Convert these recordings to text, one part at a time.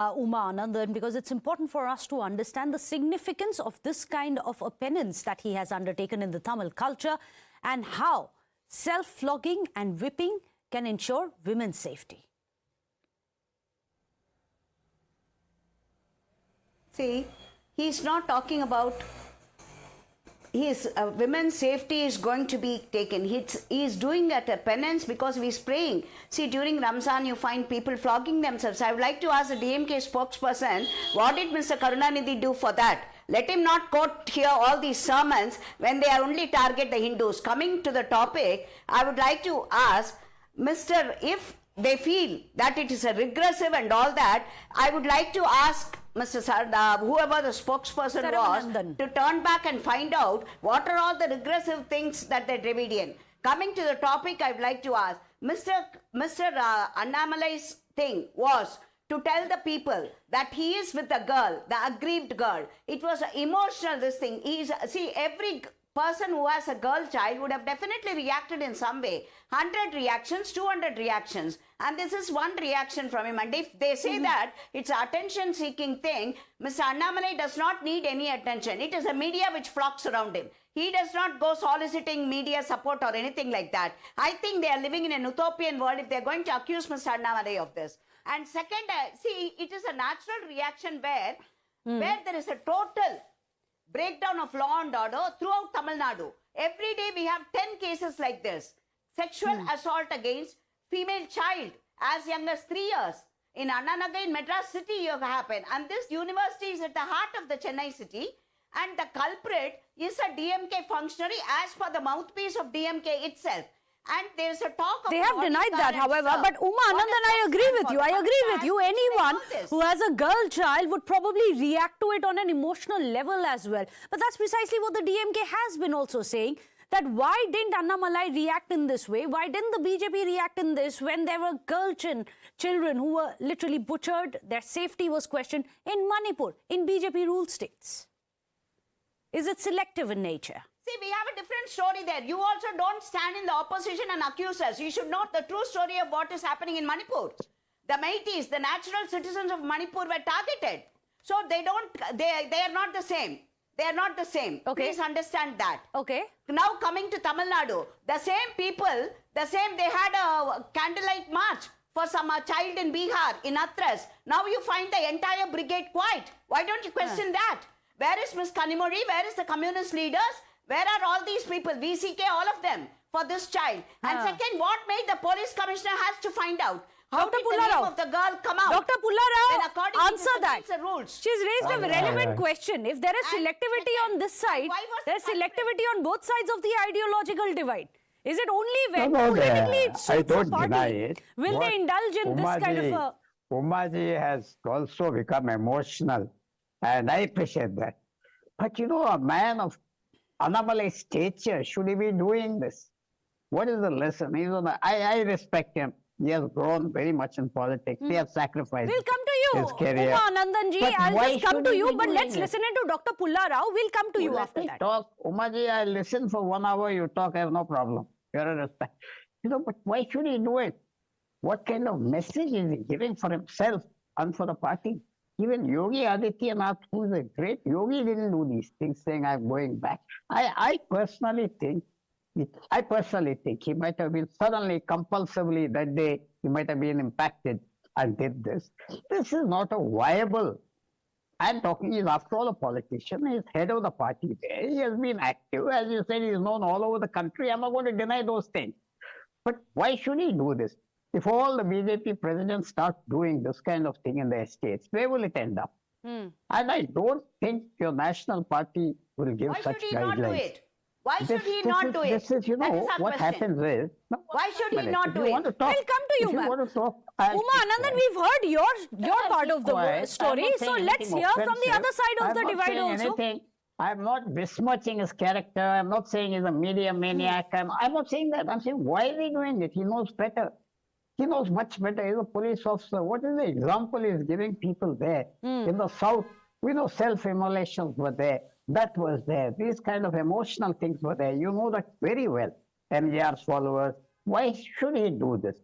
Uma Anandan, because it's important for us to understand the significance of this kind of a penance that he has undertaken in the Tamil culture and how self-flogging and whipping can ensure women's safety. See, he's not talking about his women's safety is going to be taken. He's doing that a penance because he's praying. See, during Ramzan, you find people flogging themselves. I would like to ask the DMK spokesperson, what did Mr. Karunanidhi do for that? Let him not quote here all these sermons when they are only target the Hindus. Coming to the topic, I would like to ask, Mr. If they feel that it is a regressive and all that, I would like to ask Mr. Sarda, whoever the spokesperson was, to turn back and find out what are all the regressive things that they remediate. Coming to the topic, I would like to ask, Mr. Annamalai's thing was to tell the people that he is with a girl, the aggrieved girl. It was emotional, this thing. See, every person who has a girl child would have definitely reacted in some way. 100 reactions, 200 reactions. And this is one reaction from him. And if they say that it's an attention-seeking thing, Mr. Annamalai does not need any attention. It is a media which flocks around him. He does not go soliciting media support or anything like that. I think they are living in an utopian world if they are going to accuse Mr. Annamalai of this. And second, see, it is a natural reaction where there is a total breakdown of law and order throughout Tamil Nadu. Every day we have 10 cases like this. Sexual assault against female child as young as 3 years. In Annanagar in Madras city you have happened. And this university is at the heart of the Chennai city. And the culprit is a DMK functionary as per the mouthpiece of DMK itself. And there is a talk of... They have denied that, however. But Uma Anandan, I agree with you. I agree with you. Anyone who has a girl child would probably react to it on an emotional level as well. But that's precisely what the DMK has been also saying. That why didn't Annamalai react in this way? Why didn't the BJP react in this when there were girl children who were literally butchered? Their safety was questioned in Manipur, in BJP ruled states. Is it selective in nature? See, we have a different story there. You also don't stand in the opposition and accuse us. You should know the true story of what is happening in Manipur. The Meiteis, the natural citizens of Manipur were targeted. So they are not the same. They are not the same. Okay. Please understand that. Okay. Now coming to Tamil Nadu, the same people, they had a candlelight march for some child in Bihar, in Athras. Now you find the entire brigade quiet. Why don't you question that? Where is Ms. Kanimori? Where is the communist leaders? Where are all these people, VCK, all of them, for this child? And second, what made the police commissioner has to find out? How did the name of the girl come out? Dr. Pulla Rao, answer that. The rules. She's raised a relevant question. If there is selectivity on this side, there is selectivity on both sides of the ideological divide. Is it only when politically it suits a party will they indulge in this kind of a... Umaji has also become emotional, and I appreciate that. But you know, a man of Annamalai's stature, should he be doing this? What is the lesson? I respect him. He has grown very much in politics. He has sacrificed We'll come to you, his career. Uma Anandan ji. I'll just come to you, but let's listen to Dr. Pulla Rao. We'll come to you after that. Talk. Umaji, I listen for 1 hour, you talk, I have no problem. You're a respect. But why should he do it? What kind of message is he giving for himself and for the party? Even Yogi Adityanath, who is a great yogi, didn't do these things, saying, I'm going back. I personally think he might have been suddenly, compulsively that day, he might have been impacted and did this. This is not a viable. I'm talking, he's after all a politician, he's head of the party there. He has been active. As you said, he's known all over the country. I'm not going to deny those things. But why should he do this? If all the BJP presidents start doing this kind of thing in their states, where will it end up? And I don't think your national party will give such guidelines. Why should he not do it? Why should he not do it? This is, what happens is... Why should he not do it? We'll come to you, ma'am. Want to talk, Uma Anandan, we've heard your part of the story. So let's hear from the other side of the divide also. I'm not besmirching his character. I'm not saying he's a media maniac. I'm not saying that. I'm saying, why is he doing it? He knows better. He knows much better. He's a police officer. What is the example he's giving people there? In the South, we know self-immolations were there. That was there. These kind of emotional things were there. You know that very well. MJR's followers. Why should he do this?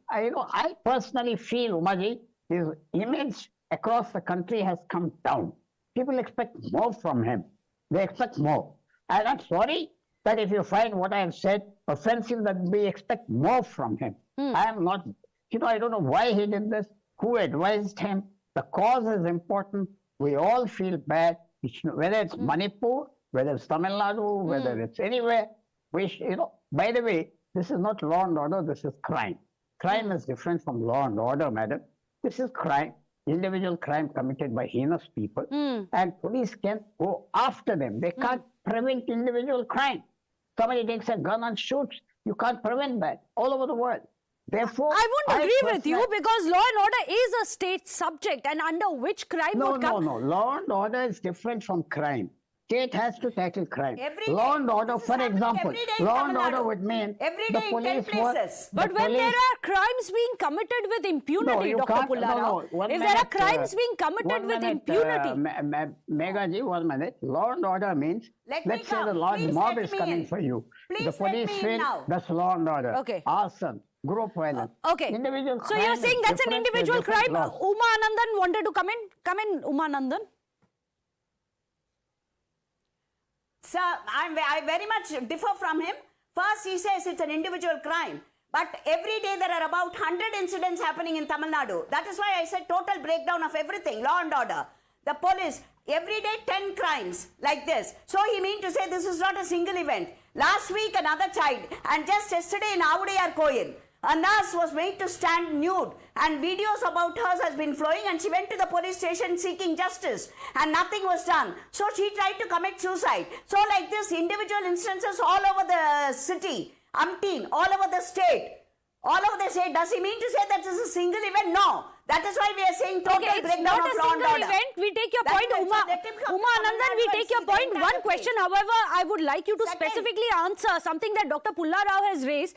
I personally feel, Umaji, his image across the country has come down. People expect more from him. They expect more. And I'm sorry that if you find what I have said offensive, that we expect more from him. I am not, I don't know why he did this, who advised him. The cause is important. We all feel bad, whether it's Manipur, whether it's Tamil Nadu, whether it's anywhere. By the way, this is not law and order, this is crime. Crime is different from law and order, madam. This is crime, individual crime committed by heinous people. And police can go after them. They can't prevent individual crime. Somebody takes a gun and shoots. You can't prevent that all over the world. Therefore, I won't agree with you because law and order is a state subject, and under which crime would come? No. Law and order is different from crime. State has to tackle crime. Every law day. and order, This is for happening example, every day in law Tamil and order Nadu. would mean Every the day in 10 police were. places. But when there are crimes being committed with impunity, you Dr. can't- Pulla Rao, if there are crimes being committed with impunity. Megaji, 1 minute. Law and order means, Let me let's say come. the large Please mob let is me coming in. for you. Please The let police me in feel now. that's law and order. Okay. Arson, group violence. Okay. Individual So you're crime saying is that's an different with individual different crime? laws. Uma Anandan wanted to come in. Come in, Uma Anandan. Sir, I very much differ from him. First, he says it's an individual crime. But every day there are about 100 incidents happening in Tamil Nadu. That is why I said total breakdown of everything, law and order. The police, every day 10 crimes like this. So he means to say this is not a single event. Last week another child, and just yesterday in Avudayar Koil, a nurse was made to stand nude, and videos about hers has been flowing, and she went to the police station seeking justice, and nothing was done. So she tried to commit suicide. So like this, individual instances all over the city, umpteen, all over the state. All over the state. Does he mean to say that this is a single event? No. That is why we are saying total Okay, it's breakdown not of a law and single order. event. We take your That point, is why, Uma. so let him come Uma to Tamil Anandan, Nadu we and take your see the point. entire One thing. question, however, I would like you to Second. specifically answer something that Dr. Pulla Rao has raised.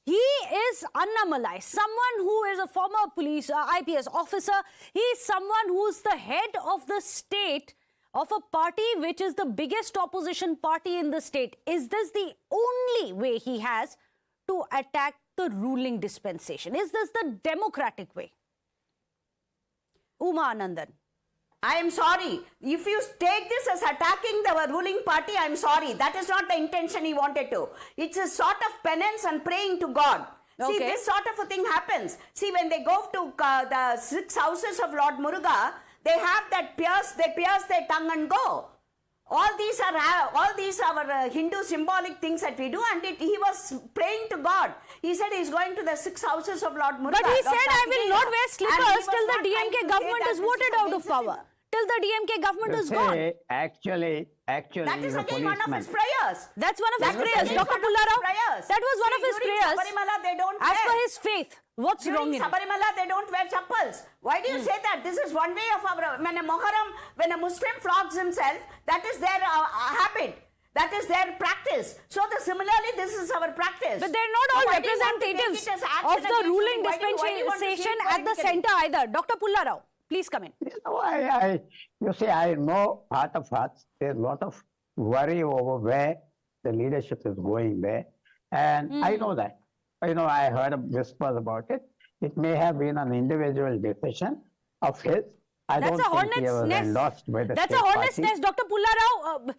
He is Annamalai, someone who is a former police IPS officer. He is someone who is the head of the state of a party which is the biggest opposition party in the state. Is this the only way he has to attack the ruling dispensation? Is this the democratic way? Uma Anandan. I am sorry. If you take this as attacking the ruling party, I am sorry. That is not the intention he wanted to. It's a sort of penance and praying to God. See, Okay. this sort of a thing happens. See, when they go to the 6 houses of Lord Muruga, they have that they pierce their tongue and go. All these are our Hindu symbolic things that we do, and he was praying to God. He said he's going to the 6 houses of Lord Muruga. But he said, I will not wear And he slippers was till the not trying DMK to say government that is this voted out of against power. him. Till the DMK government is gone. Say, actually, That is he's a again one of policeman. his prayers. That's one of his That is prayers, again Dr. one of Pulla his Rao. prayers. That was one of See, his during prayers. Sabarimala, they don't As wear. per his faith. What's wrong During in it? Sabarimala, they don't wear chappals. Why do you say that? This is one way of our, when a Muslim flogs himself, that is their habit. That is their practice. So similarly, this is our practice. But they're not So all why do you want to take representatives it as action of the against ruling him? Why do you want to see it dispensation at the politically? center either. Dr. Pulla Rao, please come in. You see, I know heart of hearts, there's a lot of worry over where the leadership is going there. And I know that. I heard whispers about it. It may have been an individual decision of his. I That's a don't think he hornet's was nest. endorsed by the That's a state hornet's party. nest. Dr. Pulla Rao,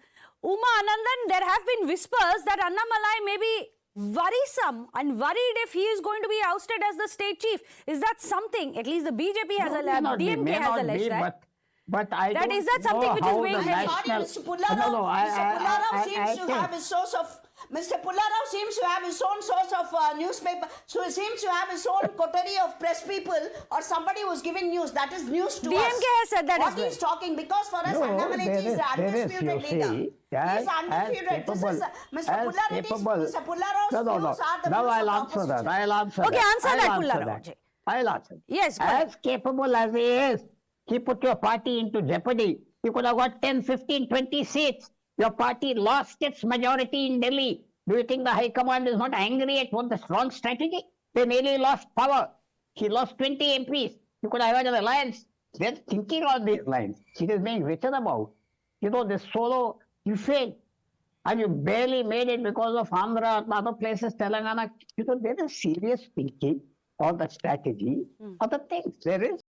Uma Anandan, there have been whispers that Annamalai may be worrisome and worried if he is going to be ousted as the state chief. Is that something, at least the BJP has alleged, DMK has alleged that? But I That don't is that something know which is how being the held? national... Mr. Pulla Rao, Mr. Pulla Rao seems to think- have his source of Mr. Pulla Rao seems to have his own source of newspaper. So he seems to have his own coterie of press people or somebody who's giving news. That is news to us. DMK has said that what as well. he's talking, because for us, No, Annamalai there is is- the there is, undisputed you leader. see, He is undisputed. This is Mr. Pulla Rao's No. views are the Now views I'll of answer that. opposition. I'll answer Okay, that. answer I'll that, Pulla answer Rao. that. I'll answer. Yes, go ahead. As capable as he is, he put your party into jeopardy. You could have got 10, 15, 20 seats. Your party lost its majority in Delhi. Do you think the High Command is not angry at what the wrong strategy? They nearly lost power. He lost 20 MPs. You could have had an alliance. They're thinking on these lines. It is being written about. This solo, you failed. And you barely made it because of Andhra and other places, Telangana. There is serious thinking on the strategy of the things. There is.